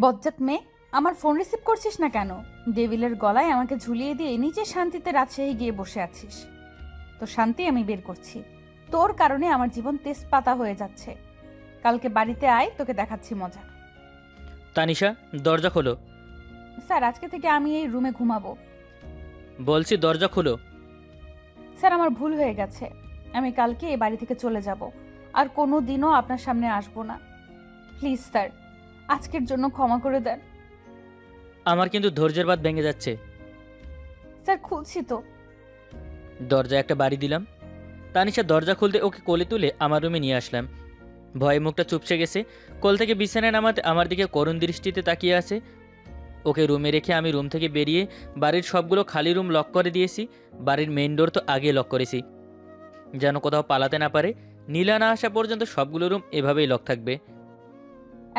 বজ্জাত মেয়ে, আমার ফোন রিসিভ করছিস না কেন? ডেভিলের গলায় আমাকে ঝুলিয়ে দিয়ে নিচে শান্তিতে রাজশাহী গিয়ে বসে আছিস। তো শান্তি আমি বের করছি। তোর কারণে আমার জীবন তেজপাতা হয়ে যাচ্ছে। কালকে বাড়িতে আয়, তোকে দেখাচ্ছি মজা। তানিশা, দরজা খোলো। স্যার, আজকে থেকে আমি এই রুমে ঘুমাবো। বলছি দরজা খোলো। স্যার, আমার ভুল হয়ে গেছে। আমি কালকে এই বাড়ি থেকে চলে যাব, আর কোনো দিনও আপনার সামনে আসবো না। প্লিজ স্যার, আজকের জন্য ক্ষমা করে দেন। আমার কিন্তু ধৈর্যের বাঁধ ভেঙে যাচ্ছে। স্যার, খুলছি তো। দরজা একটা বাড়ি দিলাম। তানিশা দরজা খুলতে ওকে কোলে তুলে আমার রুমে নিয়ে আসলাম। ভয়ে মুখটা চুপসে গেছে। কোল থেকে বিছানায় নামাতে আমার দিকে করুণ দৃষ্টিতে তাকিয়ে আছে। ওকে রুমে রেখে আমি রুম থেকে বেরিয়ে বাড়ির সবগুলো খালি রুম লক করে দিয়েছি। বাড়ির মেইন ডোর তো আগে লক করেছি, যেন কোথাও পালাতে না পারে। নীলা না আসা পর্যন্ত সবগুলো রুম এভাবেই লক থাকবে।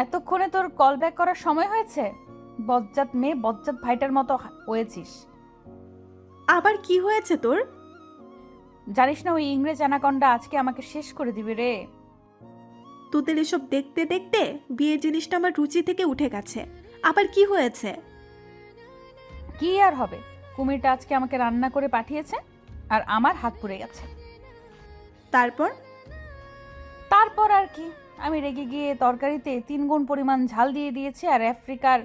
এতক্ষণে তোর কল ব্যাক করার সময় হয়েছে? বজ্জাত মেয়ে, বজ্জাত ভাইটার মতো হয়েছিস। আবার কি হয়েছে তোর? জানিস না ওই ইংরেজ অ্যানাকন্ডা আজকে আমাকে শেষ করে দিবে রে। তোদের এসব দেখতে দেখতে বিয়ে জিনিসটা আমার রুচি থেকে উঠে গেছে। আবার কি হয়েছে? কি আর হবে, কুমিরটা আজকে আমাকে রান্না করে পাঠিয়েছে, আর আমার হাত পুড়ে গেছে। তারপর? তারপর আর কি, আমি রেগে গিয়ে তরকারিতে 3 গুণ পরিমাণ ঝাল দিয়ে দিয়েছি, আর আফ্রিকার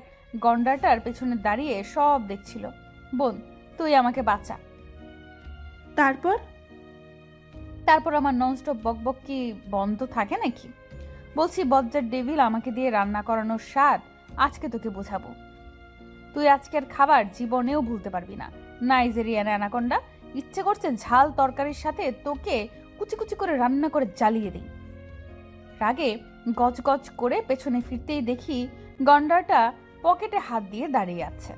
গন্ডারটার পেছনে দাঁড়িয়ে সব দেখছিল। বোন, তুই আমাকে বাঁচা। তারপর? তারপর আমার ননস্টপ বকবক কি বন্ধ থাকে নাকি? বলছি, বজ্জার ডেভিল আমাকে দিয়ে রান্না করানোর স্বাদ আজকে তোকে বোঝাবো। তুই আজকের খাবার জীবনেও ভুলতে পারবি না। নাইজেরিয়ান অ্যানাকন্ডা, ইচ্ছে করছে ঝাল তরকারির সাথে তোকে কুচি কুচি করে রান্না করে জ্বালিয়ে দিই। রাগে গজ গজ করে পেছনে ফিরতেই দেখি গন্ডারটা পকেটে হাত দিয়ে দাঁড়িয়ে আছে।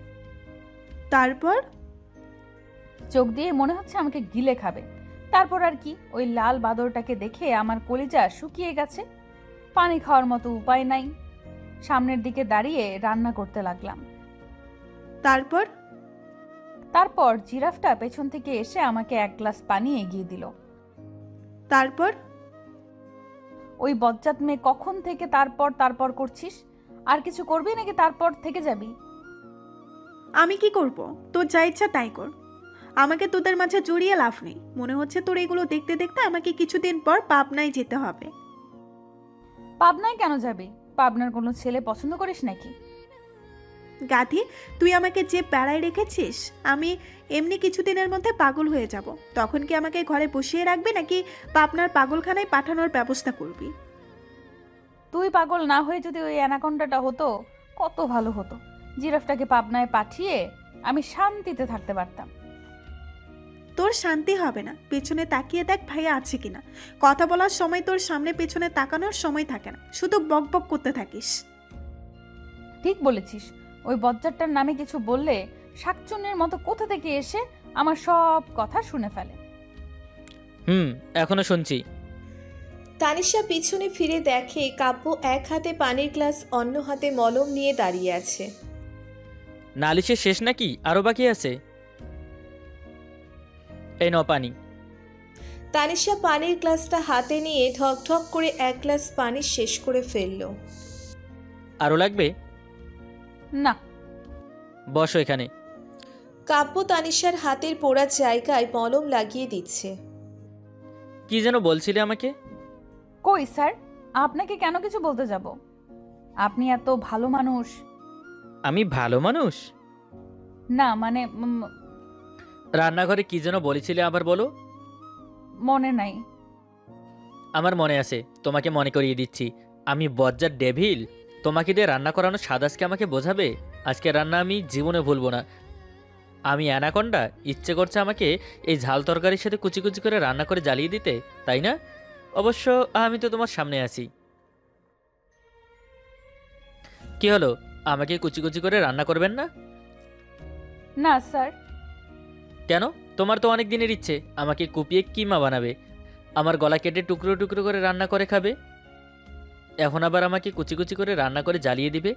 তারপর? চোখ দিয়ে মনে হচ্ছে আমাকে গিলে খাবে। তারপর আর কি, ওই লাল বাদরটাকে দেখে আমার কলিজা শুকিয়ে গেছে। পানি খাওয়ার মতো উপায় নাই। সামনের দিকে দাঁড়িয়ে রান্না করতে লাগলাম। তারপর? তারপর জিরাফটা পেছন থেকে এসে আমাকে 1 গ্লাস পানি এগিয়ে দিল। তারপর? ওই বজ্জাত মেয়ে, কখন থেকে তারপর তারপর করছিস? আর কিছু করবি নাকি তারপর থেকে যাবি? আমি কি করব? তোর যা ইচ্ছা তাই কর। আমাকে তোদের মাঝে জড়িয়ে লাভ নেই। মনে হচ্ছে তোর এগুলো দেখতে দেখতে আমাকে কিছুদিন পর পাবনায় যেতে হবে। পাবনায় কেন যাবি? পাবনার কোনো ছেলে পছন্দ করিস নাকি? গাধি, তুই আমাকে যে প্যারায় রেখেছিস, আমি এমনি কিছুদিনের মধ্যে পাগল হয়ে যাব। তখন কি আমাকে ঘরে বসিয়ে রাখবি নাকি পাবনার পাগলখানায় পাঠানোর ব্যবস্থা করবি? তুই পাগল না হয়ে যদি ওই অ্যানাকন্ডাটা হতো, কত ভালো হতো। জিরাফটাকে পাবনায় পাঠিয়ে আমি শান্তিতে থাকতে পারতাম। তোর শান্তি হবে না। পেছনে তাকিয়ে দেখ ভাইয়া আছে কিনা। কথা বলার সময় তোর সামনে পেছনে তাকানোর সময় থাকে না, শুধু বক বক করতে থাকিস। ঠিক বলেছিস। ওই বজ্জারটার নামে কিছু বললে শাকচুন্নির মতো কোথা থেকে এসে আমার সব কথা শুনে ফেলে। এখনো শুনছি। তানিশা পিছনে ফিরে দেখে কাব্য এক হাতে পানির গ্লাস, অন্য হাতে মলম নিয়ে দাঁড়িয়ে আছে। নালিশের শেষ নাকি আরও বাকি আছে? এই নাও পানি। তানিশা পানির গ্লাসটা হাতে নিয়ে ঢক ঢক করে 1 গ্লাস পানি শেষ করে ফেলল। আরও লাগবে? না। বসো এখানে। কাব্য তানিশার হাতের পোড়া জায়গায় মলম লাগিয়ে দিচ্ছে। কি যেন বলছিলে আমাকে? কই স্যার, আপনাকে কেন কিছু বলতে যাব? আপনি এত ভালো মানুষ। আমি ভালো মানুষ? না মানে রান্নাঘরে কি যেন বলেছিলে আবার বলো। মনে নাই। আমার মনে আছে, তোমাকে মনে করিয়ে দিচ্ছি। আমি বজ্জার ডেভিল। তোমাকে দিয়ে রান্না করানো স্বাদ আজকে আমাকে বোঝাবে। আজকে রান্না আমি জীবনে ভুলবো না। আমি অ্যানাকন্ডা, ইচ্ছে করছে আমাকে এই ঝাল তরকারির সাথে কুচি কুচি করে রান্না করে জ্বালিয়ে দিতে, তাই না? অবশ্য আমি তো তোমার সামনে আছি। কি হলো, আমাকে কুচি কুচি করে রান্না করবেন না? না স্যার। কেন? তোমার তো অনেক দিনের ইচ্ছে আমাকে কুপিয়ে কিমা বানাবে, আমার গলা কেটে টুকরো টুকরো করে রান্না করে খাবে। এখন আবার আমাকে কুচি কুচি করে রান্না করে জ্বালিয়ে দিবে।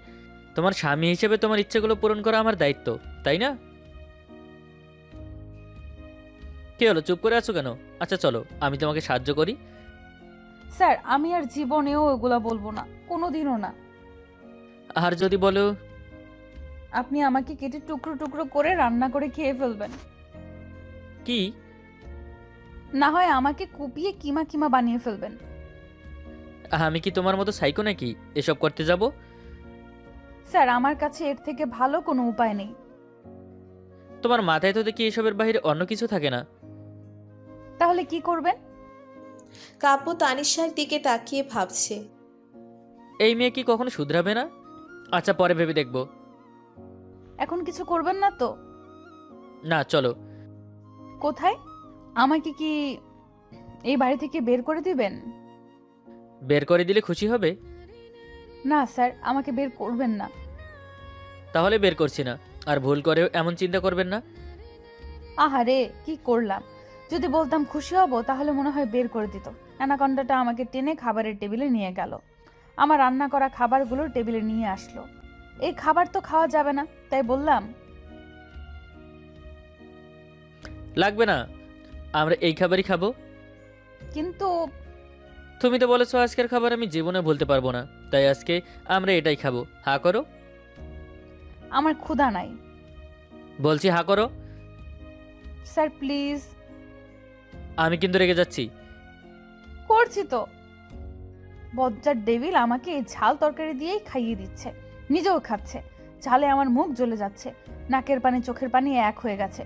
তোমার স্বামী হিসেবে তোমার ইচ্ছেগুলো পূরণ করা আমার দায়িত্ব, তাই না? কি হলো, চুপ করে আছো কেন? আচ্ছা চলো, আমি তোমাকে সাহায্য করি। স্যার, আমি আর জীবনেও ওগুলা বলবো না, কোনোদিনও না। আর যদি বলো আপনি আমাকে কেটে টুকরো টুকরো করে রান্না করে খেয়ে ফেলবেন। কি, না হয় আমাকে কুপিয়ে কিমা কিমা বানিয়ে ফেলবেন। আমি কি তোমার মতো সাইকো নাকি এসব করতে যাব? স্যার, আমার কাছে এর থেকে ভালো কোনো উপায় নেই। তোমার মাথায় তো দেখি এসবের বাইরে অন্য কিছু থাকে না। তাহলে কি করবেন? কাব্য তানিশার দিকে তাকিয়ে ভাবছে। এই মেয়ে কি কখনো শুধরাবে না? আচ্ছা, পরে ভেবে দেখব। এখন কিছু করবেন না তো? না, চলো। কোথায়? আমাকে কি এই বাড়ি থেকে বের করে দিবেন? বের করে দিলে খুশি হবে? না স্যার, আমাকে বের করবেন না। তাহলে বের করছি না। আর ভুল করেও এমন চিন্তা করবেন না। আহারে, কি করলাম! যদি বলতাম খুশি হব তাহলে মনে হয় বের করে দিত। অ্যানাকন্ডাটা আমাকে টেনে খাবারের টেবিলে নিয়ে গেল। আমার রান্না করা খাবারগুলো টেবিলে নিয়ে আসলো। এই খাবার তো খাওয়া যাবে না, তাই বললাম লাগবে না, আমরা এই খাবারই খাবো। কিন্তু তুমি তো বলেছো আজকের খাবার আমি জীবনে ভুলতে পারবো না, তাই আজকে আমরা এটাই খাবো। হা করো। আমার ক্ষুধা নাই। বলছি হা করো। Sir please. আমি কিন্তু রেগে যাচ্ছি। করছি তো। বজ্জার ডেভিল আমাকে এই ঝাল তরকারি দিয়েই খাইয়ে দিচ্ছে, নিজেও খাচ্ছে। ঝালে আমার মুখ জ্বলে যাচ্ছে, নাকের পানি চোখের পানি এক হয়ে গেছে।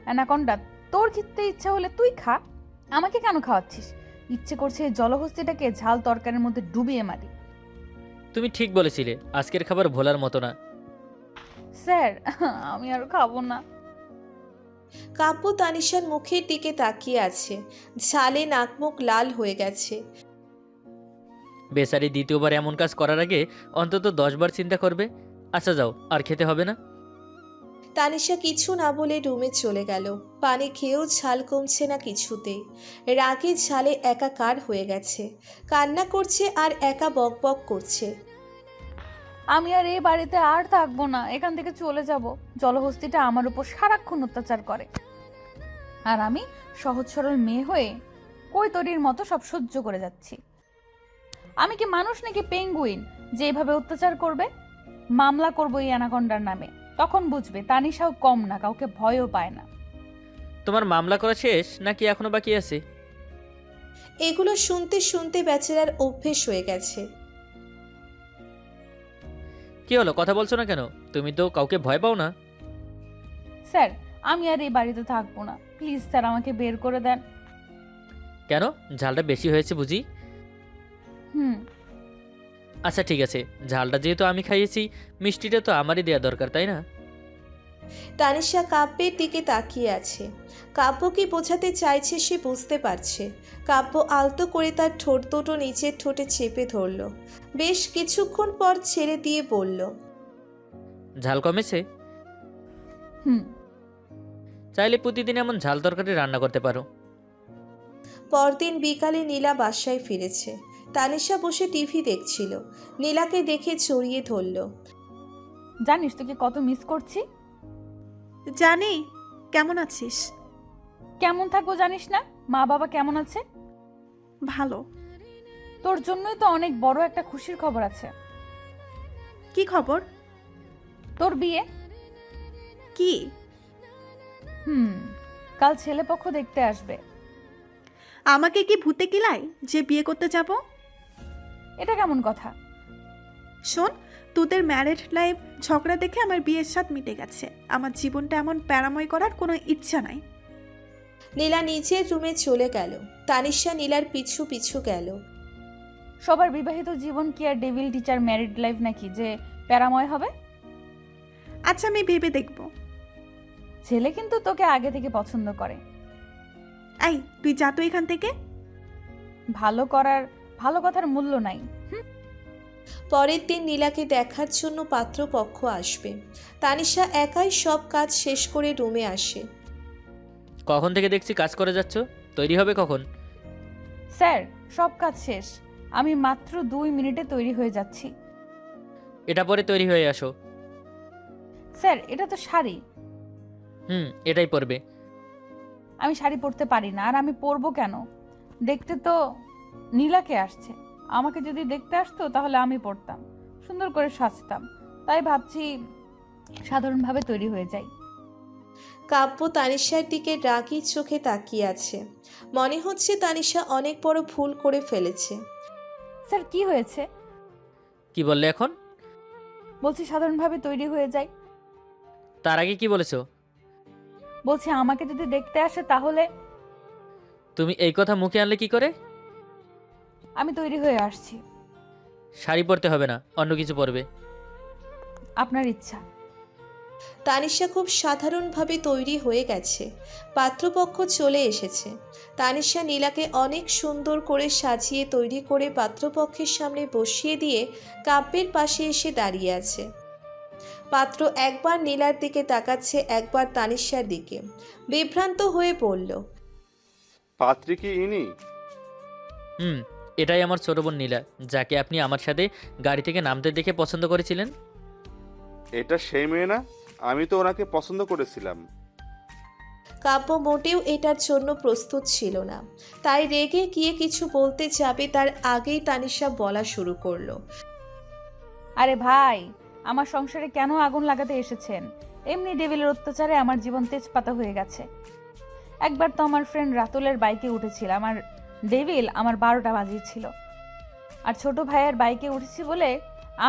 অ্যানাকন্ডা, তোর খেতে ইচ্ছা হলে তুই খা, আমাকে কেন খাওয়াচ্ছিস? ইচ্ছে করছে এই জলহস্তিটাকে ঝাল তরকারির মধ্যে ডুবিয়ে মারি। তুমি ঠিক বলেছিলে, আজকের খাবার ভোলার মতো না। স্যার, আমি আর খাবো না। কাব্য তানিশার মুখের দিকে তাকিয়ে আছে। ঝালে নাকমুখ লাল হয়ে গেছে। বেচারি দ্বিতীয়বার এমন কাজ করার আগে অন্তত 10 বার চিন্তা করবে। আচ্ছা যাও, আর খেতে হবে না। তানিশা কিছু না বলে রুমে চলে গেল। পানি খেয়েও ঝাল কমছে না কিছুতেই। রাগে ঝালে একাকার হয়ে গেছে। কান্না করছে আর একা বকবক করছে। আমি আর এই বাড়িতে আর থাকবো না, এখান থেকে চলে যাব। জলহস্তিটা আমার উপর সারাক্ষণ অত্যাচার করে, আর আমি সহজ সরল মেয়ে হয়ে কই তরির মতো সব সহ্য করে যাচ্ছি। আমি কি মানুষ নাকি পেঙ্গুইন যে এভাবে অত্যাচার করবে? মামলা করবো এই অ্যানাকন্ডার নামে, তখন বুঝবে তানিশাও কম না, কাউকে ভয়ও পায় না। তোমার মামলা করা শেষ নাকি এখনো বাকি আছে? এগুলো শুনতে শুনতে বেচারার অভ্যেস হয়ে গেছে। কি হলো, কথা বলছো না কেন? তুমি তো কাউকে ভয় পাও না। স্যার, আমি আর এই বাড়িতে থাকবো না, প্লিজ স্যার, আমাকে বের করে দেন। কেন, ঝালটা বেশি হয়েছে বুঝি? হুম। আচ্ছা ঠিক আছে, ঝালটা যেহেতু আমি খাইয়েছি, মিষ্টিটা তো আমারই দেওয়া দরকার, তাই না? তানিশা কাব্যের দিকে তাকিয়ে আছে। কাব্য কি বোঝাতে চাইছে সে বুঝতে পারছে। কাব্য আলতো করে তার ঠোঁট দুটো নিচের ঠোঁটে চেপে ধরল। বেশ কিছুক্ষণ পর ছেড়ে দিয়ে বলল, ঝাল কমেছে? হুম। চাইলে প্রতিদিন এমন ঝাল তরকারি রান্না করতে পারো। পরদিন বিকালে নীলা বাসায় ফিরেছে। তানিশা বসে টিভি দেখছিল। নীলাকে দেখে জড়িয়ে ধরল। জানিস তোকে কত মিস করছি। জানি। কেমন আছিস? কেমন থাকবো জানিস না? মা বাবা কেমন আছে? ভালো। তোর জন্যই তো অনেক বড় একটা খুশির খবর আছে। কি খবর? তোর বিয়ে। কি? কাল ছেলেপক্ষ দেখতে আসবে। আমাকে কি ভূতে কিলাই যে বিয়ে করতে যাব? এটা কেমন কথা? শোন, তোদের ম্যারেড লাইফ ঝগড়া দেখে আমার বিয়ের স্বাদ মিটে গেছে। আমার জীবনটা এমন প্যারাময় করার কোনো ইচ্ছা নাই। নীলা নিজের রুমে চলে গেল। তানিশা নীলার পিছু পিছু গেল। সবার বিবাহিত জীবন কি আর ডেভিল টিচার ম্যারিড লাইফ নাকি যে প্যারাময় হবে? আচ্ছা, আমি ভেবে দেখব। ছেলে কিন্তু তোকে আগে থেকে পছন্দ করে। এই, তুই যা তো এখান থেকে। ভালো কথার মূল্য নাই। পরের দিন নীলাকে দেখার জন্য পাত্রপক্ষ আসবে। তানিশা একাই সব কাজ শেষ করে রুমে আসে। কখন থেকে দেখছি কাজ করে যাচ্ছ, তৈরি হবে কখন? স্যার, সব কাজ শেষ, আমি মাত্র 2 মিনিটে তৈরি হয়ে যাচ্ছি। এটা পরে তৈরি হয়ে আসো। স্যার, এটা তো শাড়ি। এটাই পরবে। আমি শাড়ি পরতে পারি না। আর আমি পরবো কেন? দেখতে তো নীলাকে আসছে, আমাকে যদি দেখতে আসতো তাহলে আমি পরতাম। সুন্দর করে সাজতাম, তাই ভাবছি সাধারণভাবে তৈরি হয়ে যাই। কাব্য তানিশার দিকে রাগী চোখে তাকিয়ে আছে। মনে হচ্ছে তানিশা অনেক বড় ভুল করে ফেলেছে। স্যার কি হয়েছে? কি বললে এখন? বলছি সাধারণভাবে তৈরি হয়ে যাই। তার আগে কি বলেছো? বলছি আমাকে যদি দেখতে আসে তাহলে। তুমি এই কথা মুখে আনলে কি করে? আমি তৈরি হয়ে আসছি। শাড়ি পরতে হবে না, অন্য কিছু পরবে। আপনার ইচ্ছা। তানিশা খুব সাধারণভাবে তৈরি হয়ে গেছে। পাত্রপক্ষ চলে এসেছে। তানিশা নীলাকে অনেক সুন্দর করে সাজিয়ে তৈরি করে পাত্রপক্ষের সামনে বসিয়ে দিয়ে কাব্যের পাশে এসে দাঁড়িয়ে আছে। পাত্র একবার নীলার দিকে তাকাচ্ছে, একবার তানিশার দিকে। বিভ্রান্ত হয়ে পড়ল। পাত্রী কি ইনি? হুম, এটাই আমার ছোট বোন নীলা, যাকে আপনি আমার সাথে গাড়ি থেকে নামতে দেখে পছন্দ করেছিলেন। এটা সেই মেয়ে না? আমি তো ওনাকে পছন্দ করেছিলাম। কাব্য মোটেও এটার জন্য প্রস্তুত ছিল না, তাই রেগে গিয়ে কিছু বলতে যাবে তার আগেই তানিশা বলা শুরু করলো। আরে ভাই, আমার সংসারে কেন আগুন লাগাতে এসেছেন? এমনি ডেভিলের অত্যাচারে আমার জীবন তেজপাতা হয়ে গেছে। একবার তো আমার ফ্রেন্ড রাতুলের বাইকে উঠেছিলাম আর ডেভিল আমার 12টা বাজিয়েছিল। আর ছোট ভাইয়ের বাইকে উঠেছি বলে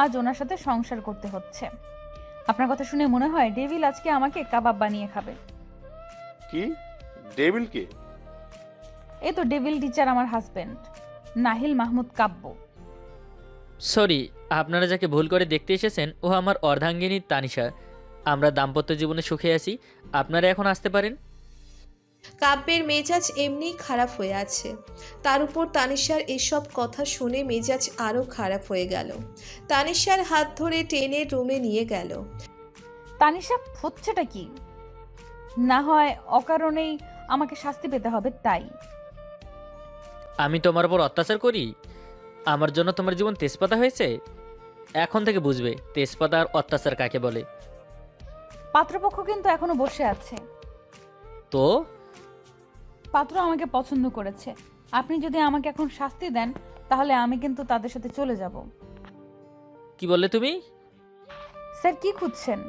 আজ ওনার সাথে সংসার করতে হচ্ছে। আপনার কথা শুনে মনে হয় ডেভিল আজকে আমাকে কাবাব বানিয়ে খাবে। কি? ডেভিল কে? এই তো ডেভিল টিচার, আমার হাজবেন্ড নাহিল মাহমুদ কাব্য। সরি, আপনারা যাকে ভুল করে দেখতে এসেছেন ও আমার অর্ধাঙ্গিনী তানিশা। আমরা দাম্পত্য জীবনে সুখে আছি, আপনারা এখন আসতে পারেন। কাব্যের মেজাজ এমনি খারাপ হয়ে আছে, তার উপর তানিশার এসব কথা শুনে মেজাজ আরো খারাপ হয়ে গেল। তানিশার হাত ধরে টেনে রুমে নিয়ে গেল। তানিশা হচ্ছেটা কি? না হয় অকারণেই আমাকে শাস্তি পেতে হবে তাই। আমি তোমার উপর অত্যাচার করি? আমার জন্য তোমার জীবন তেজপাতা হয়েছে? এখন থেকে বুঝবে তেজপাতা আর অত্যাচার কাকে বলে। পাত্রপক্ষ কিন্তু এখনো বসে আছে। তো পাত্র আমাকে পছন্দ করেছে। আপনি যদি আমাকে এখন শাস্তি দেন তাহলে আমি কিন্তু তাদের সাথে চলে যাব। কি বললে তুমি? স্যার কি খুঁজছেন?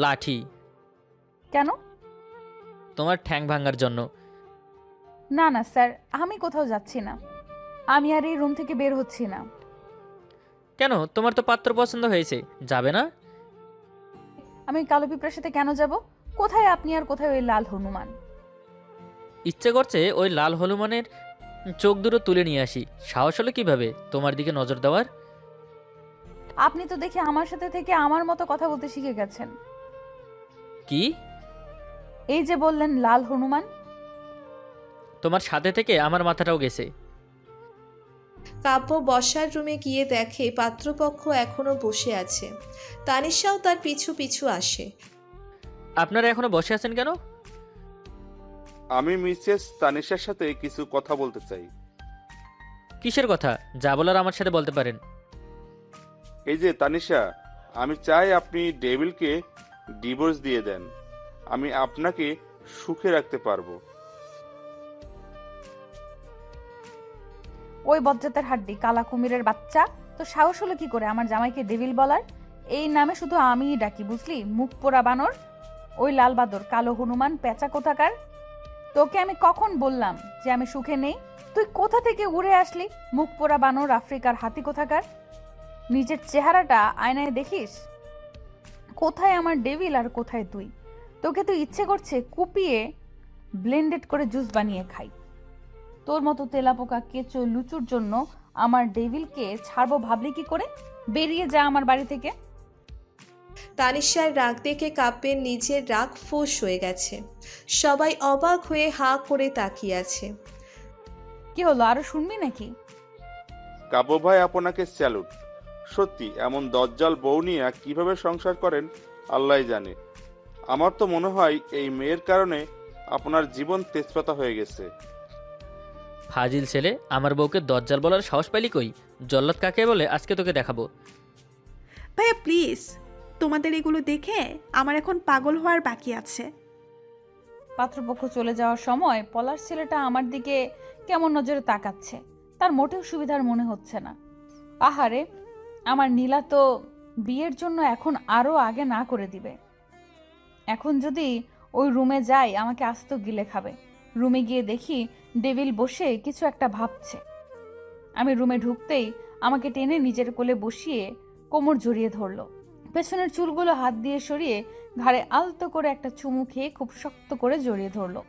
লাঠি। কেন? তোমার ঠ্যাং ভাঙার জন্য। না না স্যার, আমি কোথাও যাচ্ছি না। আমি আর এই রুম থেকে বের হচ্ছি না। কেন? তোমার তো পাত্র পছন্দ হয়েছে, যাবে না? আমি কালো পিঁপড়ার সাথে কেন যাব? কোথায় আপনি আর কোথায় ওই লাল হনুমান? ইচ্ছে করছে ওই লাল হনুমানের চোখ দুটো তুলে নিয়ে আসি। সাহস হলো কিভাবে তোমার দিকে নজর দেওয়ার? আপনি তো দেখে আমার সাথে থেকে আমার মতো কথা বলতে শিখে গেছেন। কি? এই যে বললেন লাল হনুমান। তোমার সাথে থেকে আমার মাথাটাও গেছে। কাব্য বসার রুমে গিয়ে দেখে পাত্রপক্ষ এখনো বসে আছে। তানিশাও তার পিছু পিছু আসে। আপনারা এখনো বসে আছেন কেন? আমি মিসেস তানিশার সাথে কিছু কথা বলতে চাই। কিসের কথা? যা বলার আমার সাথে বলতে পারেন। এই যে তানিশা, আমি চাই আপনি ডেভিলকে ডিভোর্স দিয়ে দেন। আমি আপনাকে সুখে রাখতে পারবো। ওই বজ্জাতের হাড্ডি কালা কুমিরের বাচ্চা, তো সাহস হলো কি করে আমার জামাইকে ডেভিল বলার? এই নামে শুধু আমিই ডাকি, বুঝলি? মুখ পোড়া বানর, ওই লাল বাদর, কালো হনুমান, পেঁচা কোথাকার। তোকে আমি কখন বললাম যে আমি সুখে নেই? তুই কোথা থেকে উড়ে আসলি, মুখ পোড়া বানর, আফ্রিকার হাতি কোথাকার? নিজের চেহারাটা আয়নায় দেখিস? কোথায় আমার ডেভিল আর কোথায় তুই? তোকে তো ইচ্ছে করছে কুপিয়ে ব্লেন্ডেড করে জুস বানিয়ে খাই। তোর মতো তেলাপোকা কেঁচো লুচুর জন্য আমার ডেভিলকে ছাড়বো ভাবলি কি করে? বেরিয়ে যা আমার বাড়ি থেকে। তানিশার রাগ দেখে কাব্যের নিজের রাগ ফোঁস হয়ে গেছে। সবাই অবাক হয়ে হাঁ করে তাকিয়ে আছে। কি হলো, আরো শুনবি নাকি? কাব্য ভাই আপনাকে স্যালুট। সত্যি এমন দজ্জাল বউ নিয়ে কিভাবে সংসার করেন আল্লাহ জানে। আমার তো মনে হয় এই মেয়ের কারণে আপনার জীবন তেজপাতা হয়ে গেছে। ফাজিল ছেলে, আমার বউকে দজ্জাল বলার সাহস পাইলি কই? জল্লাদ কাকে বলে আজকে তোকে দেখাবো। ভাইয়া প্লিজ, তোমাদের এগুলো দেখে আমার এখন পাগল হওয়ার বাকি আছে। পাত্রপক্ষ চলে যাওয়ার সময় পলাশ ছেলেটা আমার দিকে কেমন নজরে তাকাচ্ছে, তার মোটেও সুবিধার মনে হচ্ছে না। আহারে, আমার নীলা তো বিয়ের জন্য এখন আরো আগে না করে দিবে। এখন যদি ওই রুমে যাই আমাকে আস্ত গিলে খাবে। রুমে গিয়ে দেখি ডেভিল বসে কিছু একটা ভাবছে। আমি রুমে ঢুকতেই আমাকে টেনে নিজের কোলে বসিয়ে কোমর জড়িয়ে ধরলো। পেছনের চুলগুলো হাত দিয়ে সরিয়ে ঘাড়ে আলতো করে একটা চুমু খেয়ে খুব শক্ত করে জড়িয়ে ধরলো।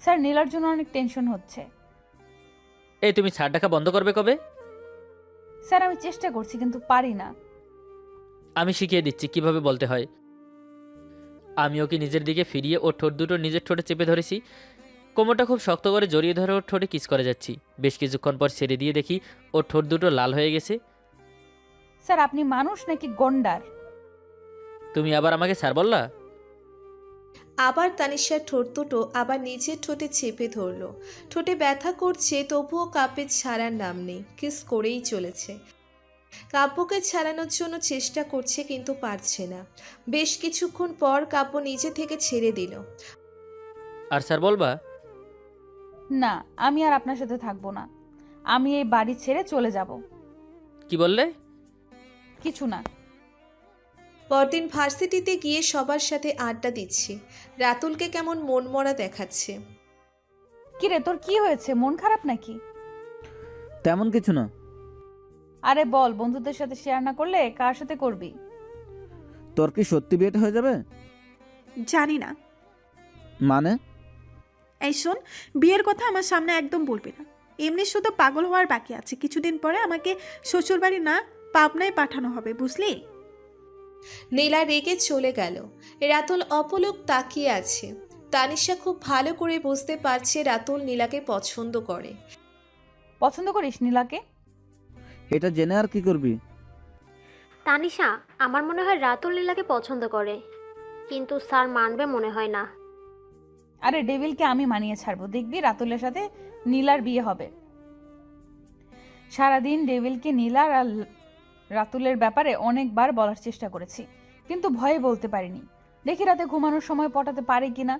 স্যার, নীলার জন্য অনেক টেনশন হচ্ছে। এই তুমি ছাড় ডাকা বন্ধ করবে কবে? স্যার, আমি চেষ্টা করছি কিন্তু পারি না। আমি শিখিয়ে দিচ্ছি কিভাবে বলতে হয়। আমি ওকে নিজের দিকে ফিরিয়ে ওর ঠোঁট দুটো নিজের ঠোঁটে চেপে ধরেছি। কোমরটা খুব শক্ত করে জড়িয়ে ধরে ওর ঠোঁটে কিস করে যাচ্ছি। বেশ কিছুক্ষণ পর ছেড়ে দিয়ে দেখি ওর ঠোঁট দুটো লাল হয়ে গেছে। স্যার, আপনি মানুষ নাকি গন্ডার? তুমি আবার আমাকে স্যার বললা? আবার তানিশার ঠোঁট দুটো আবার নিজের ঠোঁটে চেপে ধরল। ঠোঁটে ব্যথা করছে, তবুও কাব্যের ছাড়ার নাম নেই, কিস করেই চলেছে। কাব্যকে ছাড়ানোর জন্য চেষ্টা করছে কিন্তু পারছে না। বেশ কিছুক্ষণ পর কাব্য নিজে থেকে ছেড়ে দিল। আর স্যার বলবা? না, আমি আর আপনার সাথে থাকবো না। আমি এই বাড়ি ছেড়ে চলে যাব। কি বললে? কিছু না। পরদিন ভার্সিটিতে গিয়ে সবার সাথে আড্ডা দিচ্ছি। রাতুলকে কেমন মনমরা দেখাচ্ছে। কিরে, তোর কি হয়েছে? মন খারাপ নাকি? তেমন কিছু না। আরে বল, বন্ধুদের সাথে শেয়ার না করলে কার সাথে করবি? তোর কি সত্যি বিয়েটা হয়ে যাবে? জানি না। মানে? এই শোন, বিয়ের কথা আমার সামনে একদম বলবি না। এমনি শুধু পাগল হওয়ার বাকি আছে। কিছুদিন পরে আমাকে শ্বশুরবাড়ি না পাবনায় পাঠানো হবে, বুঝলি? নীলা রেগে চলে গেল। রাতুল অপলক তাকিয়ে আছে। তানিশা খুব ভালো করে বুঝতে পারছে রাতুল নীলাকে পছন্দ করে। পছন্দ করিস নীলাকে? এটা জেনে আর কি করবি? তানিশা, আমার মনে হয় রাতুল নীলাকে পছন্দ করে, কিন্তু স্যার মানবে মনে হয় না। আরে ডেভিলকে আমি মানিয়ে ছাড়বো, দেখবি রাতুলের সাথে নীলার বিয়ে হবে। সারাদিন ডেভিলকে নীলার আর রাতুলের ব্যাপারে অনেকবার বলার চেষ্টা করেছি, কিন্তু ভয়ে বলতে পারিনি। দেখি রাতে ঘুমানোর সময় পটাতে পারে কিনা।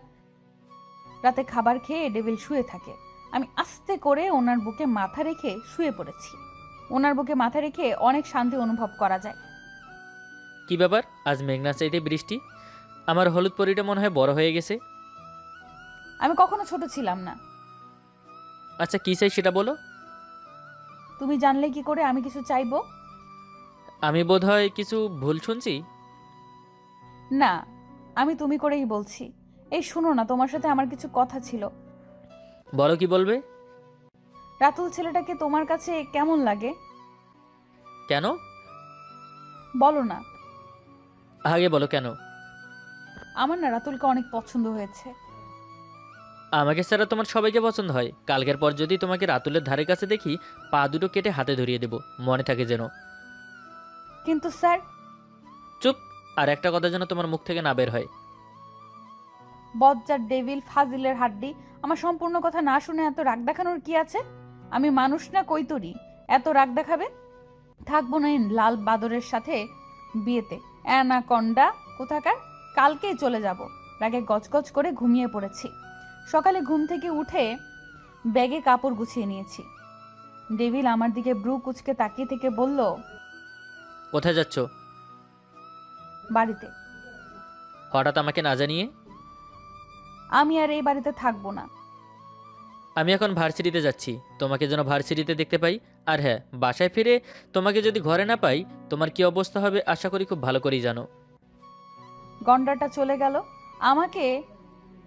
রাতে খাবার খেয়ে ডেভিল শুয়ে থাকে। আমি আস্তে করে ওনার বুকে মাথা রেখে শুয়ে পড়েছি। ওনার বুকে মাথা রেখে অনেক শান্তি অনুভব করা যায়। কি ব্যাপার, আজ মেঘনা চাইতে বৃষ্টি? আমার হলুদ পরিটা মনে হয় বড় হয়ে গেছে। আমি কখনো ছোট ছিলাম না। আচ্ছা কি চাই সেটা বলো। তুমি জানলে কি করে আমি কিছু চাইবো? আমি বোধহয় কিছু ভুল শুনছি। না, আমি তুমি করেই বলছি। এই শোনো না, তোমার সাথে আমার কিছু কথা ছিল। বলো কি বলবে। রাতুল ছেলেটাকে তোমার কাছে কেমন লাগে? কেন? বলো না। আগে বলো কেন। আমার না রাতুলকে অনেক পছন্দ হয়েছে। আমাকে ছাড়া তোমার সবাইকে পছন্দ হয়। কালকের পর যদি তোমাকে রাতুলের ধারে কাছে দেখি, পা দুটো কেটে হাতে ধরিয়ে দেব, মনে থাকে যেন। কিন্তু স্যার। চুপ। আর একটা কথা যেন তোমার মুখ থেকে না বের হয়। বজ্জার ডেভিল ফাজিলের হাড্ডি, আমার সম্পূর্ণ কথা না শুনে এত রাগ দেখানোর কি আছে? আমি মানুষ না কৈতরি, এত রাগ দেখাবে? থাকবো না এই লাল বাদরের সাথে বিয়েতে। অ্যানাকন্ডা কোথাকার। কালকেই চলে যাব। রাগে গজগজ করে ঘুমিয়ে পড়েছি। সকালে ঘুম থেকে উঠে ব্যাগে কাপড় গুছিয়ে নিয়েছি। ডেভিল আমার দিকে ব্রু কুচকে তাকিয়ে থেকে বলল, কোথায় যাচ্ছ? বাড়িতে। হঠাৎ আমাকে না জানিয়ে? আমি আর এই বাড়িতে থাকবো না। আমি এখন ভার্সিটিতে যাচ্ছি, তোমাকে যেন ভার্সিটিতে দেখতে পাই। আর হ্যাঁ, বাসায় ফিরে তোমাকে যদি ঘরে না পাই, তোমার কি অবস্থা হবে আশা করি খুব ভালো করেই জানো। গন্ডাটা চলে গেল। আমাকে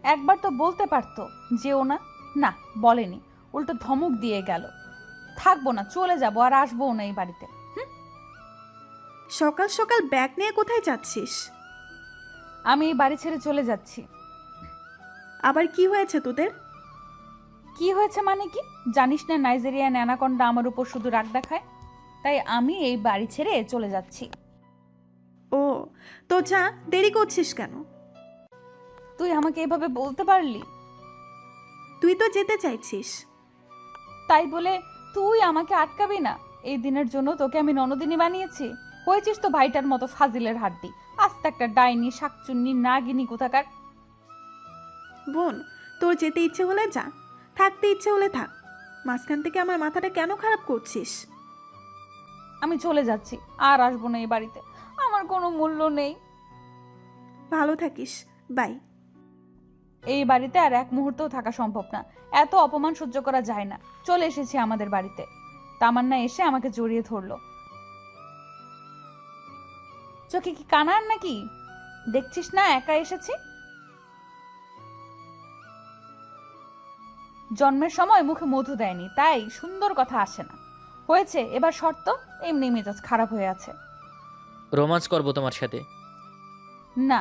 একবার তো বলতে পারতো যেও না। না, বলেনি, উল্টো ধমক দিয়ে গেল। থাকবো না, চলে যাব, আর আসবো না এই বাড়িতে। সকাল সকাল ব্যাগ নিয়ে কোথায় যাচ্ছিস? আমি এই বাড়ি ছেড়ে চলে যাচ্ছি। আবার কি হয়েছে তোদের? কি হয়েছে মানে কি? জানিস না নাইজেরিয়ান অ্যানাকন্ডা আমার উপর শুধু রাগ দেখায়? তাই আমি এই বাড়ি ছেড়ে চলে যাচ্ছি। ও, তো যা, দেরি করছিস কেন? তুই আমাকে এভাবে বলতে পারলি? তুই তো যেতে চাইছিস। তাই বলে তুই আমাকে আটকাবি না? এই দিনের জন্য তোকে আমি ননদিনী বানিয়েছি। হয়েছিস তো ভাইটার মতো ফাজিলের হাড্ডি, আস্তে একটা ডাইনি, শাকচুন্নি, নাগিনী কোথাকার। বোন, তোর যেতে ইচ্ছে হলে যা, থাকতে ইচ্ছে হলে থাক। মাঝখান থেকে আমার মাথাটা কেন খারাপ করছিস? আমি চলে যাচ্ছি, আর আসবো না এই বাড়িতে। আমার কোনো মূল্য নেই। ভালো থাকিস, বাই। এই বাড়িতে আর এক মুহূর্তও থাকা সম্ভব না। এত অপমান সহ্য করা যায় না। চলে এসেছি আমাদের বাড়িতে। তামান্না এসে আমাকে জড়িয়ে ধরলো। চোখে কি কানার নাকি? দেখছিস না একা এসেছি। জন্মের সময় মুখে মধু দেয়নি, তাই সুন্দর কথা আসে না। হয়েছে এবার শর্ত, এমনি মেজাজ খারাপ হয়ে আছে। রোমান্স করবো তোমার সাথে। না,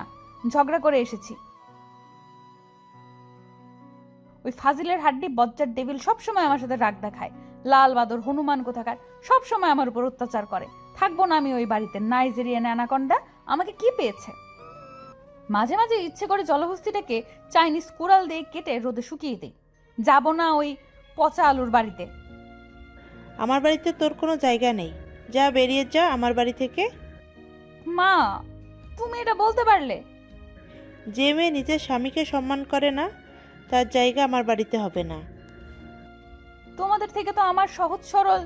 ঝগড়া করে এসেছি। ওই ফাজিলের হাড্ডি বজ্জার ডেভিল সবসময় আমার সাথে রাগ দেখায়। লাল বাদর হনুমান কোথাকার সবসময় আমার উপর অত্যাচার করে। থাকবো না আমি ওই বাড়িতে। নাইজেরিয়ান অ্যানাকন্ডা আমাকে কি পেয়েছে? মাঝে মাঝে ইচ্ছে করে জলহস্তিটাকে চাইনিজ কুড়াল দিয়ে কেটে রোদে শুকিয়ে দিই। যাব না ওই পচা আলুর বাড়িতে। আমার বাড়িতে তোর কোনো জায়গা নেই, যা বেরিয়ে যা আমার বাড়ি থেকে। মা, তুমি এটা বলতে পারলে? যে মেয়ে নিজের স্বামীকে সম্মান করে না, তার জায়গা আমার বাড়িতে হবে না। তোমাদের থেকে তো আমার সহজ সরল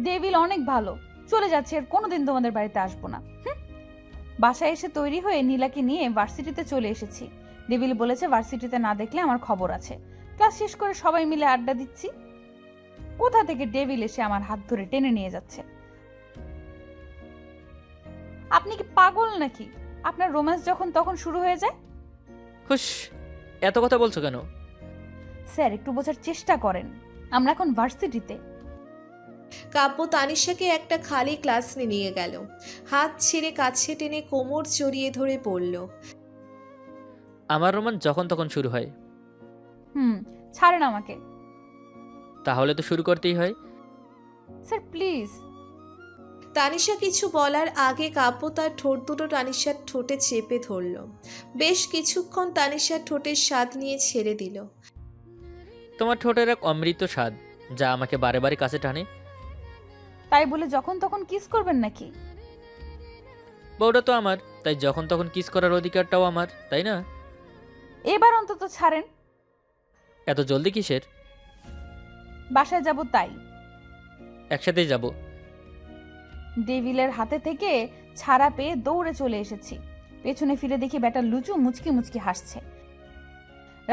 ডেভিল অনেক ভালো। চলে যাচ্ছে, আর কোনোদিন তোমাদের বাড়িতে আসবো না। বাসায় এসে তৈরি হয়ে নীলাকে নিয়ে ভার্সিটিতে চলে এসেছি। ডেভিল বলেছে ভার্সিটিতে না দেখলে আমার খবর আছে। ক্লাস শেষ করে সবাই মিলে আড্ডা দিচ্ছি। কোথা থেকে ডেভিল এসে আমার হাত ধরে টেনে নিয়ে যাচ্ছে। আপনি কি পাগল নাকি? আপনার রোম্যান্স যখন তখন শুরু হয়ে যায়। হুস, এত কথা বলছো কেন? স্যার, একটু বোঝার চেষ্টা করেন। আমরা এখন ভার্সিটিতে। কাব্য তানিশাকে একটা খালি ক্লাস নিয়ে গেল। হাত ছেড়ে কাছে টেনে কোমর জড়িয়ে ধরে বলল, আমার রোমান্স যখন তখন শুরু হয়। ছাড়েন আমাকে। তাহলে তো শুরু করতেই হয়। Sir please. তানিশা কিছু বলার আগে কাব্য তার ঠোঁট দুটো তানিশার ঠোঁটে চেপে ধরল। বেশ কিছুক্ষণ তানিশার ঠোঁটের স্বাদ নিয়ে ছেড়ে দিল। তোমার ঠোঁটের এক অমৃত স্বাদ, যা আমাকে বারে বারে কাছে টানে। তাই বলে যখন তখন কিস করবেন নাকি? বউটা তো আমার, তাই যখন তখন কিস করার অধিকারটাও আমার, তাই না? এবার অন্তত ছাড়েন। এত জলদি কিসের? বাসায় যাব তাই। একসাথেই যাব। ডেভিলের হাতে থেকে ছাড়া পেয়ে দৌড়ে চলে এসেছি। পেছনে ফিরে দেখি বেটা লুচু মুচকি মুচকি হাসছে।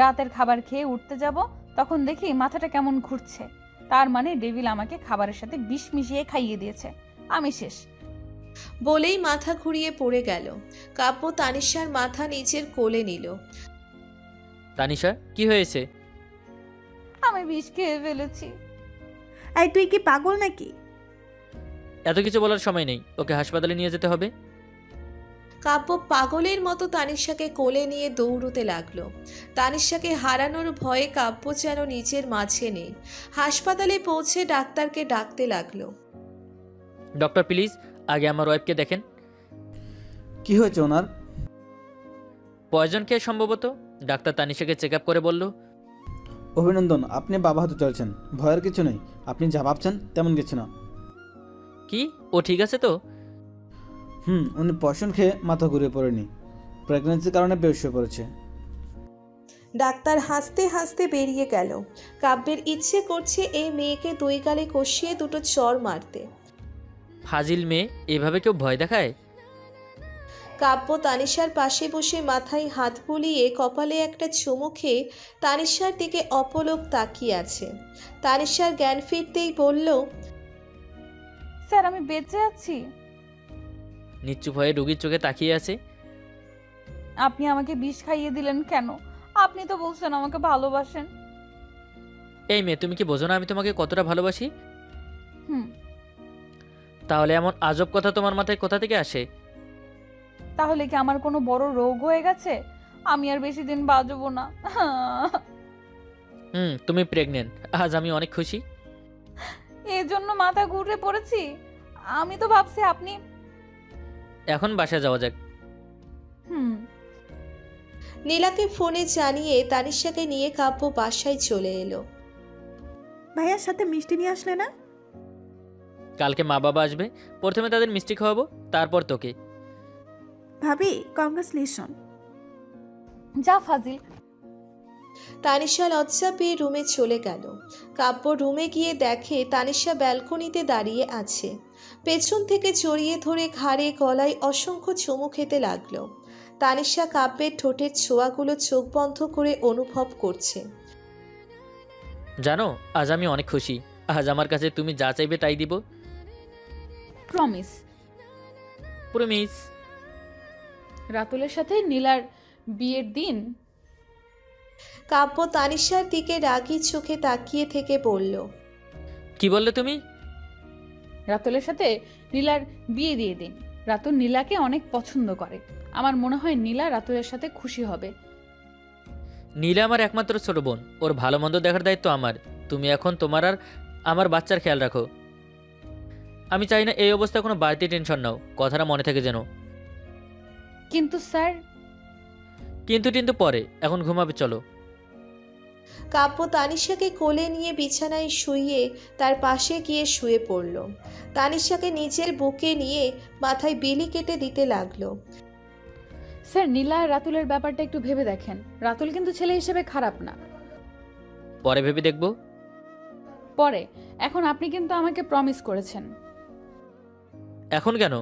রাতের খাবার খেয়ে উঠতে যাব, তখন দেখি মাথাটা কেমন ঘুরছে। তার মানে ডেভিল আমাকে খাবারের সাথে বিষ মিশিয়ে খাইয়ে দিয়েছে। আমি শেষ। বলেই মাথা ঘুরিয়ে পড়ে গেল। কাব্য তানিশার মাথা নিজের কোলে নিল। তানিশা, কি হয়েছে? আমি বিষ খেয়ে ফেলেছি। এই তুই কি পাগল নাকি? এত কিছু বলার সময় নেই, ওকে হাসপাতালে নিয়ে যেতে হবে। কাব্য পাগলের মতো তানিশাকে কোলে নিয়ে দৌড়তে লাগলো। তানিশাকে হারানোর ভয়ে কাব্য যেন নিজের মাঝে নেই। হাসপাতালে পৌঁছে ডাক্তারকে ডাকতে লাগলো। ডক্টর প্লিজ, আগে আমার ওয়াইফকে দেখেন। কি হয়েছে ওনার? পয়জন খেয়ে সম্ভবত। ডাক্তার তানিশাকে চেক আপ করে বলল, অভিনন্দন, আপনি বাবা হতে চলছেন। ভয়ের কিছু নেই, আপনি যা ভাবছেন তেমন কিছু না। কি ও ঠিক আছে তো? উনি পয়সন খেয়ে মাথা ঘুরিয়ে পড়েনি, প্রেগন্যান্সির কারণে বেহুশ হয়ে পড়েছে। ডাক্তার হাসতে হাসতে বেরিয়ে গেল। কাব্যের ইচ্ছে করছে এই মেয়েকে দুই গালে কষিয়ে দুটো চড় মারতে। ফাজিল মেয়ে, এভাবে কেউ ভয় দেখায়? কাব্য তানিশার পাশে বসে মাথায় হাত বুলিয়ে কপালে একটা চুমু খেয়ে তানিশার দিকে অপলক তাকিয়ে আছে। তানিশার জ্ঞান ফিরতেই বলল, স্যার, আমি বেঁচে আছি। নিশ্চুপ হয়ে রুগীর চোখে তাকিয়ে আছে। আপনি আমাকে বিষ খাইয়ে দিলেন কেন? আপনি তো বলছেন আমাকে ভালোবাসেন। এই মেয়ে, তুমি কি বোঝো না আমি তোমাকে কতটা ভালোবাসি? হুম। তাহলে এমন আজব কথা তোমার মাথায় কোথা থেকে আসে? তাহলে কি আমার কোনো বড় রোগ হয়ে গেছে? আমি আর বেশি দিন বাঁচবো না। তুমি প্রেগনেন্ট। আজ আমি অনেক খুশি। এর জন্য মাথা ঘুরে পড়েছি। আমি তো ভাবছি আপনি। এখন বাসায় যাওয়া যাক। নীলাকে ফোনে জানিয়ে তানিশাকে নিয়ে কাব্য বাসায় চলে এলো। ভাইয়ার সাথে মিষ্টি নিয়ে আসলে না? কালকে মা বাবা আসবে, প্রথমে তাদের মিষ্টি খাওয়াবো, তারপর তোকে। ভাবি, কংগ্রেচুলেশন। যা ফাজিল। তানিশা লজ্জা পেয়ে রুমে চলে গেল। কাব্য রুমে গিয়ে দেখে তানিশা ব্যালকনিতে দাঁড়িয়ে আছে। পেছন থেকে জড়িয়ে ধরে ঘাড়ে গলায় অসংখ্য চুমু খেতে লাগলো। তানিশা কাব্যের ঠোঁটের ছোঁয়াগুলো চোখ বন্ধ করে অনুভব করছে। জানো, আজ আমি অনেক খুশি। আজ আমার কাছে তুমি যা চাইবে তাই দিব। প্রমিস। প্রমিস। রাতুলের সাথে নীলার বিয়ের দিন কাব্য তানিশার দিকে রাগী চোখে তাকিয়ে থেকে বলল, কি বললে তুমি? রাতুলের সাথে নীলার বিয়ে দিয়ে দিন। রাতুল নীলাকে অনেক পছন্দ করে। আমার মনে হয় নীলা রাতুলের সাথে খুশি হবে। নীলা আমার একমাত্র ছোট বোন, ওর ভালো মন্দ দেখার দায়িত্ব আমার। তুমি এখন তোমার আর আমার বাচ্চার খেয়াল রাখো। আমি চাই না এই অবস্থায় কোনো বাড়তি টেনশন নাও, কথাটা মনে থাকে যেন। কিন্তু স্যার। কিন্তু পরে, এখন ঘুমাবে, চলো। কাব্য তানিশাকে কোলে নিয়ে বিছানায় শুইয়ে তার পাশে গিয়ে শুয়ে পড়ল। তানিশাকে নিজের বুকে নিয়ে মাথায় বিলি কেটে দিতে লাগলো। স্যার, নীলা আর রাতুলের ব্যাপারটা একটু ভেবে দেখেন। রাতুল কিন্তু ছেলে হিসেবে খারাপ না। পরে ভেবে দেখবো। পরে। এখন আপনি কিন্তু আমাকে প্রমিস করেছেন। এখন কেন?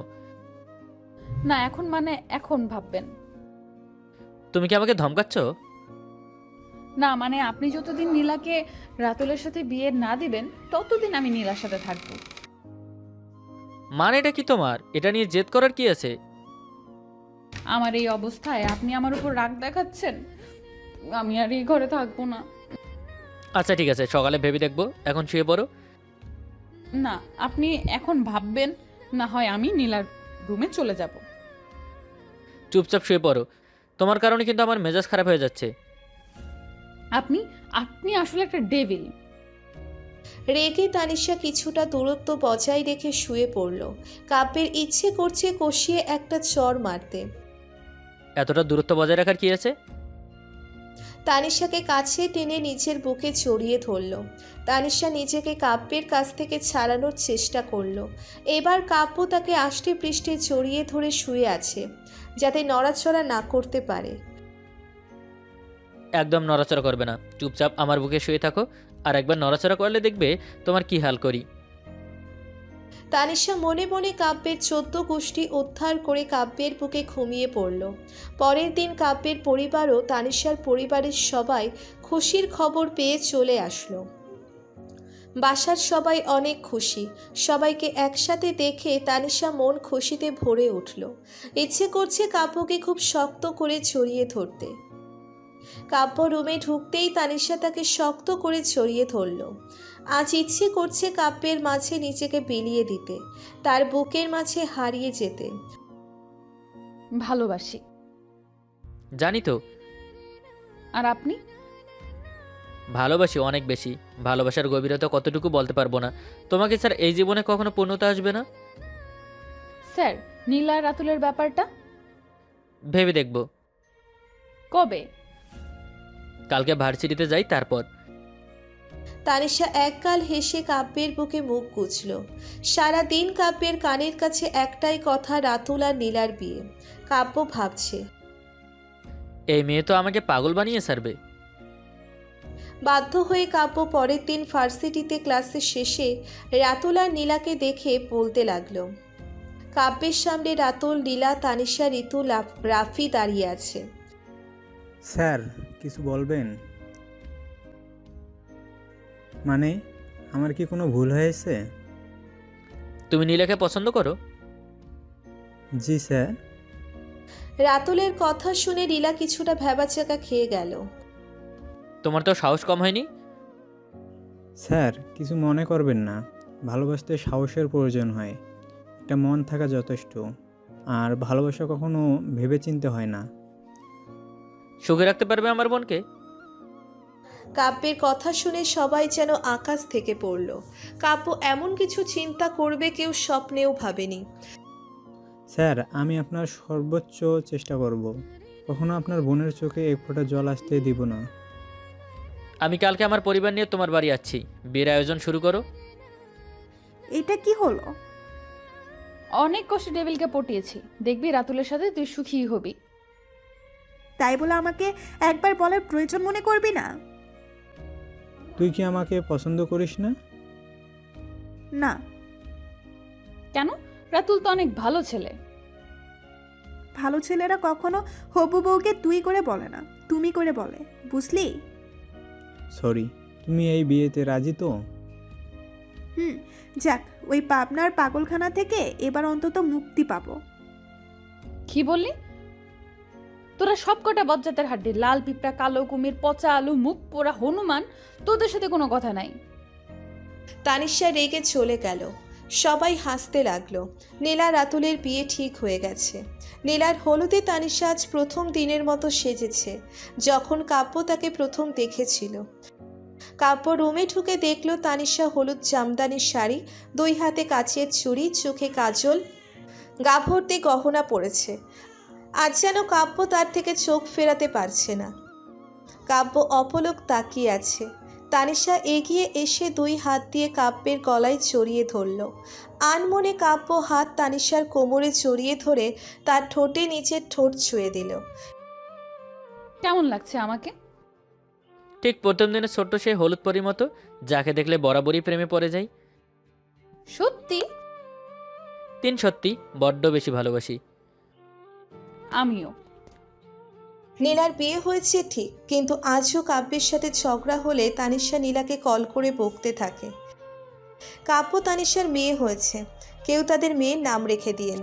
না, এখন মানে এখন ভাববেন। তুমি কি আমাকে ধমকাচ্ছ? না, মানে আপনি যতদিন নীলাকে রাতুলের সাথে বিয়ে না দিবেন ততদিন আমি নীলার সাথে থাকবো। মানে এটা কি তোমার? এটা নিয়ে জেদ করার কি আছে? আমার এই অবস্থায় আপনি আমার উপর রাগ দেখাচ্ছেন। আমি আর এই ঘরে থাকবো না। আচ্ছা ঠিক আছে, সকালে ভেবে দেখবো, এখন শুয়ে পড়ো। না, আপনি এখন ভাববেন, না হয় আমি নীলার রুমে চলে যাব। চুপচাপ শুয়ে পড়ো, তোমার কারণে কিন্তু আমার মেজাজ খারাপ হয়ে যাচ্ছে। আপনি আপনি আসলে একটা ডেভিল। রেগে তানিশা কিছুটা দূরত্ব বজায় রেখে শুয়ে পড়ল। কাব্যের ইচ্ছে করছে কষিয়ে একটা চড় মারতে। এতটা দূরত্ব বজায় রাখার কি আছে? তানিশাকে কাছে টেনে নিজের বুকে জড়িয়ে ধরল। তানিশা নিজেকে কাব্যের কাছ থেকে ছাড়ানোর চেষ্টা করল। এবার কাব্য তাকে আষ্টে পৃষ্ঠে জড়িয়ে ধরে শুয়ে আছে, যাতে নড়াচড়া না করতে পারে। একদম নড়াচড়া করবে না, চুপচাপ আমার বুকে শুয়ে থাকো। আর একবার নড়াচড়া করলে দেখবে তোমার কি হাল করি। তানিশা মনে মনে কাব্যের 14 গোষ্ঠী উদ্ধার করে কাব্যের বুকে ঘুমিয়ে পড়ল। পরের দিন কাব্যের পরিবারও তানিশার পরিবারের সবাই খুশির খবর পেয়ে চলে আসলো। বাসার সবাই অনেক খুশি। সবাইকে একসাথে দেখে তানিশা মন খুশিতে ভরে উঠল। ইচ্ছে করছে কাব্যকে খুব শক্ত করে জড়িয়ে ধরতে। কাব্য রুমে ঢুকতেই তানিশা তাকে শক্ত করে জড়িয়ে ধরল। আজ ইচ্ছে করছে কাব্যের মাঝে নিজেকে বিলিয়ে দিতে, তার বুকের মাঝে হারিয়ে যেতে। ভালোবাসি। জানি তো। আর আপনি? ভালোবাসি অনেক বেশি। ভালোবাসার গভীরতা কতটুকু বলতে পারবো না। তোমাকে স্যার এই জীবনে কখনো পূর্ণতা আসবে না। স্যার, নীলা আর রাতুলের ব্যাপারটা ভেবে দেখব। কবে? কালকে ভার্সিটিতে যাই, তারপর। তানিশা একগাল হেসে কাব্যের বুকে মুখ গুজল। সারাদিন কাব্যের কানের কাছে একটাই কথা, রাতুল আর নীলার বিয়ে। কাব্য ভাবছে, এই মেয়ে তো আমাকে পাগল বানিয়ে ছাড়বে। বাধ্য হয়ে কাব্য পরের দিন ভার্সিটিতে ক্লাসের শেষে রাতুল আর নীলাকে দেখে বলতে লাগলো। কাব্যের সামনে রাতুল, নীলা, তানিশা, ঋতু, রাফি দাঁড়িয়ে আছে। স্যার, কিছু বলবেন? মানে আমার কি কোনো ভুল হয়েছে? তুমি নীলাকে পছন্দ করো? জি স্যার। রাতুলের কথা শুনে নীলা কিছুটা ভ্যাবাচাকা খেয়ে গেল। তোমার তো সাহস কম হয়নি। স্যার, কিছু মনে করবেন না। ভালোবাসতে সাহসের প্রয়োজন হয়, একটা মন থাকা যথেষ্ট। আর ভালোবাসা কখনো ভেবেচিন্তে হয় না। সুখে রাখতে পারবে আমার বোনকে? কাব্যের কথা শুনে সবাই যেন আকাশ থেকে পড়ল। কাব্য এমন কিছু চিন্তা করবে কেউ স্বপ্নেও ভাবেনি। স্যার, আমি আপনার সর্বোচ্চ চেষ্টা করব। কখনো আপনার বোনের চোখে এক ফোঁটা জল আসতে দিব না। আমি কালকে আমার পরিবার নিয়ে তোমার বাড়ি আসছি। বিয়ের আয়োজন শুরু করো। এটা কি হলো? অনেক কষ্টে ডেভিলকে পটিয়েছি। দেখবি রাতুলের সাথে তুই সুখী হবি। তাই বলে আমাকে একবার বলার প্রয়োজন মনে করবি না? তুই কি আমাকে পছন্দ করিস না? না। কেন? রাতুল তো অনেক ভালো ছেলে। ভালো ছেলেরা কখনো হবু বউকে তুই করে বলে না, তুমি করে বলে, বুঝলি? সরি, তুমি এই বিয়েতে রাজি তো? যাক, ওই পাবনার পাগলখানা থেকে এবার অন্তত মুক্তি পাবো। কি বললি? তোরা সব কটা বজ্জাতের হাড্ডি, লাল পিঁপড়া, কালো কুমির, পচা আলু, মুখ পোড়া হনুমান, তোদের সাথে কোনো কথা নাই। তানিশা রেগে চলে গেল। সবাই হাসতে লাগলো। নীলা রাতুলের বিয়ে ঠিক হয়ে গেছে। নীলার হলুদে তানিশা আজ প্রথম দিনের মতো সেজেছে, যখন কাব্য তাকে প্রথম দেখেছিল। কাব্য রুমে ঢুকে দেখলো তানিশা হলুদ জামদানির শাড়ি, 2 হাতে কাচের চুড়ি, চোখে কাজল, গা ভর্তি গহনা পরেছে। আজ যেন কাব্য তার থেকে চোখ ফেরাতে পারছে না। কাব্য অপলক তাকিয়ে আছে। তানিশা এগিয়ে এসে 2 হাত দিয়ে কাব্যের গলায় জড়িয়ে ধরল। আনমনে কাব্য হাত তানিশার কোমরে জড়িয়ে ধরে তার ঠোঁটে নিচের ঠোঁট ছুঁয়ে দিল। কেমন লাগছে আমাকে? ঠিক প্রথম দিনে ছোট্ট সেই হলুদ পরির মতো, যাকে দেখলে বরাবরই প্রেমে পড়ে যাই। সত্যি? 3 সত্যি, বড্ড বেশি ভালোবাসি। আমিও। নীলার বিয়ে হয়েছে ঠিক, কিন্তু আজও কাব্যের সাথে ঝগড়া হলে তানিশা নীলাকে কল করে বকতে থাকে। কাব্য তানিশার মেয়ে হয়েছে, কেউ তাদের মেয়ের নাম রেখে দিয়েন।